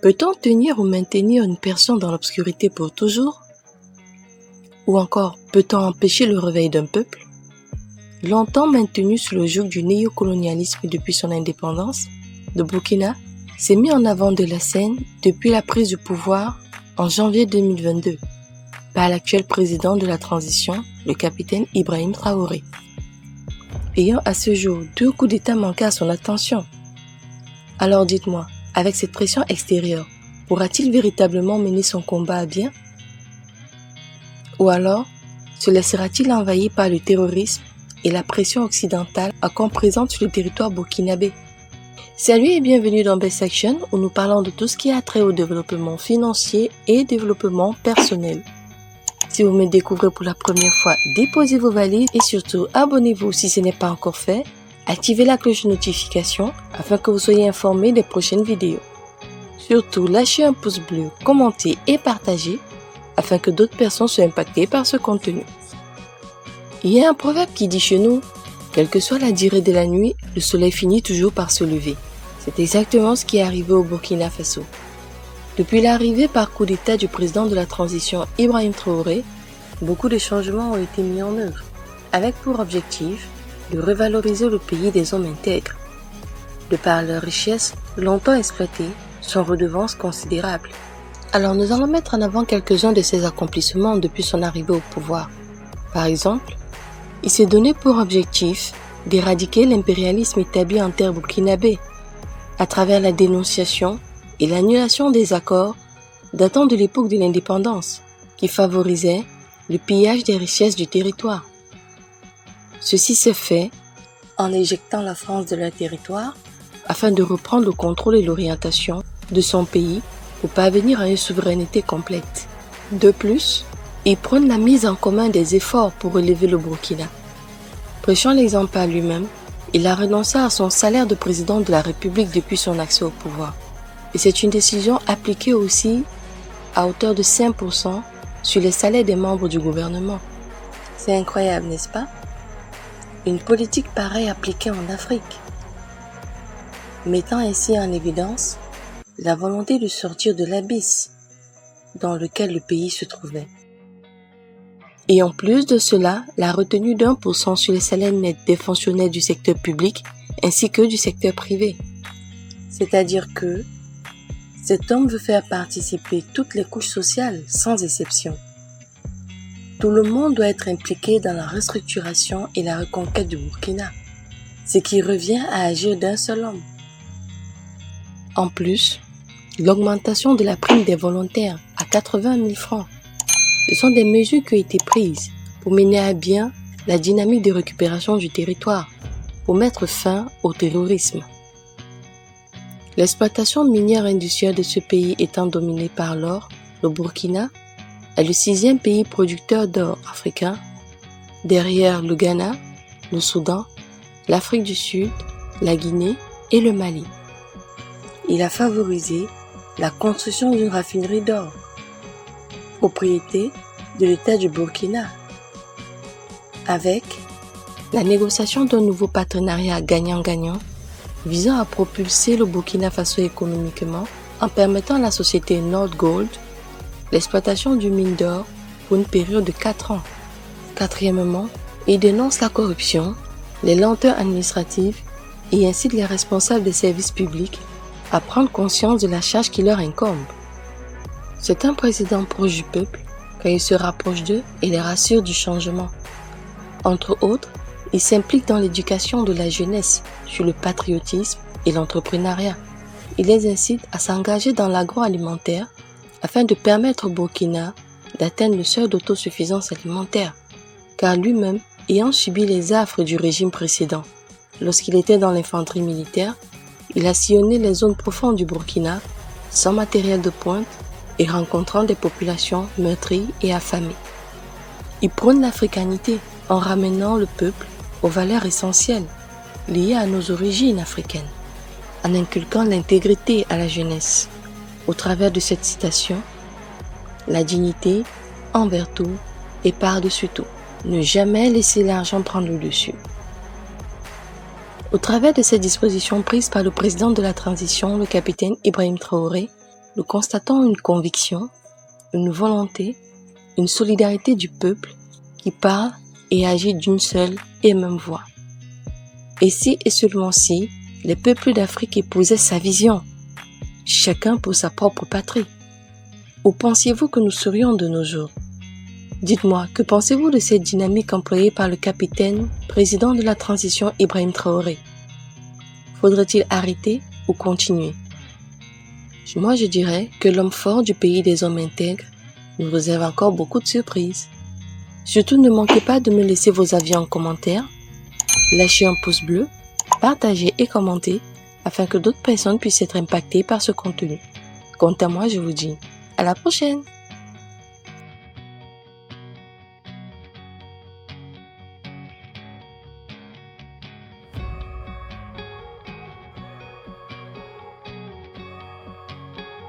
Peut-on tenir ou maintenir une personne dans l'obscurité pour toujours? Ou encore, peut-on empêcher le réveil d'un peuple? Longtemps maintenu sous le joug du néocolonialisme depuis son indépendance, le Burkina s'est mis en avant de la scène depuis la prise du pouvoir en janvier 2022 par l'actuel président de la transition, le capitaine Ibrahim Traoré. Ayant à ce jour 2 coups d'État manqués à son attention. Alors dites-moi, avec cette pression extérieure, pourra-t-il véritablement mener son combat à bien? Ou alors, se laissera-t-il envahir par le terrorisme et la pression occidentale qu'on présente sur le territoire burkinabé? Salut et bienvenue dans Best Action où nous parlons de tout ce qui a trait au développement financier et développement personnel. Si vous me découvrez pour la première fois, déposez vos valises et surtout abonnez-vous si ce n'est pas encore fait. Activez la cloche de notification afin que vous soyez informés des prochaines vidéos. Surtout, lâchez un pouce bleu, commentez et partagez afin que d'autres personnes soient impactées par ce contenu. Il y a un proverbe qui dit chez nous, quelle que soit la durée de la nuit, le soleil finit toujours par se lever. C'est exactement ce qui est arrivé au Burkina Faso. Depuis l'arrivée par coup d'État du président de la transition Ibrahim Traoré, beaucoup de changements ont été mis en œuvre, avec pour objectif de revaloriser le pays des hommes intègres. De par leur richesse longtemps exploitée, sans redevance considérable. Alors nous allons mettre en avant quelques-uns de ses accomplissements depuis son arrivée au pouvoir. Par exemple, il s'est donné pour objectif d'éradiquer l'impérialisme établi en terre burkinabé, à travers la dénonciation et l'annulation des accords datant de l'époque de l'indépendance, qui favorisaient le pillage des richesses du territoire. Ceci s'est fait en éjectant la France de leur territoire afin de reprendre le contrôle et l'orientation de son pays pour parvenir à une souveraineté complète. De plus, il prône la mise en commun des efforts pour relever le Burkina. Prêchant l'exemple par lui-même, il a renoncé à son salaire de président de la République depuis son accès au pouvoir. Et c'est une décision appliquée aussi à hauteur de 5% sur les salaires des membres du gouvernement. C'est incroyable, n'est-ce pas? Une politique pareille appliquée en Afrique, mettant ainsi en évidence la volonté de sortir de l'abysse dans lequel le pays se trouvait. Et en plus de cela, la retenue d'1% sur les salaires nets des fonctionnaires du secteur public ainsi que du secteur privé. C'est-à-dire que cet homme veut faire participer toutes les couches sociales sans exception. Tout le monde doit être impliqué dans la restructuration et la reconquête du Burkina, ce qui revient à agir d'un seul homme. En plus, l'augmentation de la prime des volontaires à 80 000 francs, ce sont des mesures qui ont été prises pour mener à bien la dynamique de récupération du territoire, pour mettre fin au terrorisme. L'exploitation minière industrielle de ce pays étant dominée par l'or, le Burkina est le 6e pays producteur d'or africain, derrière le Ghana, le Soudan, l'Afrique du Sud, la Guinée et le Mali. Il a favorisé la construction d'une raffinerie d'or, propriété de l'État du Burkina, avec la négociation d'un nouveau partenariat gagnant-gagnant visant à propulser le Burkina Faso économiquement en permettant à la société Nord Gold l'exploitation du mine d'or pour une période de 4 ans. Quatrièmement, il dénonce la corruption, les lenteurs administratives et incite les responsables des services publics à prendre conscience de la charge qui leur incombe. C'est un président proche du peuple quand il se rapproche d'eux et les rassure du changement. Entre autres, il s'implique dans l'éducation de la jeunesse sur le patriotisme et l'entrepreneuriat. Il les incite à s'engager dans l'agroalimentaire afin de permettre au Burkina d'atteindre le seuil d'autosuffisance alimentaire, car lui-même ayant subi les affres du régime précédent. Lorsqu'il était dans l'infanterie militaire, il a sillonné les zones profondes du Burkina, sans matériel de pointe et rencontrant des populations meurtries et affamées. Il prône l'africanité en ramenant le peuple aux valeurs essentielles liées à nos origines africaines, en inculquant l'intégrité à la jeunesse. Au travers de cette citation, la dignité envers tout et par-dessus tout. Ne jamais laisser l'argent prendre le dessus. Au travers de ces dispositions prises par le président de la transition, le capitaine Ibrahim Traoré, nous constatons une conviction, une volonté, une solidarité du peuple qui parle et agit d'une seule et même voix. Et si et seulement si les peuples d'Afrique épousaient sa vision, chacun pour sa propre patrie. Où pensiez-vous que nous serions de nos jours? Dites-moi, que pensez-vous de cette dynamique employée par le capitaine, président de la transition Ibrahim Traoré? Faudrait-il arrêter ou continuer? Moi, je dirais que l'homme fort du pays des hommes intègres nous réserve encore beaucoup de surprises. Surtout, ne manquez pas de me laisser vos avis en commentaire, lâchez un pouce bleu, partagez et commentez afin que d'autres personnes puissent être impactées par ce contenu. Quant à moi, je vous dis à la prochaine!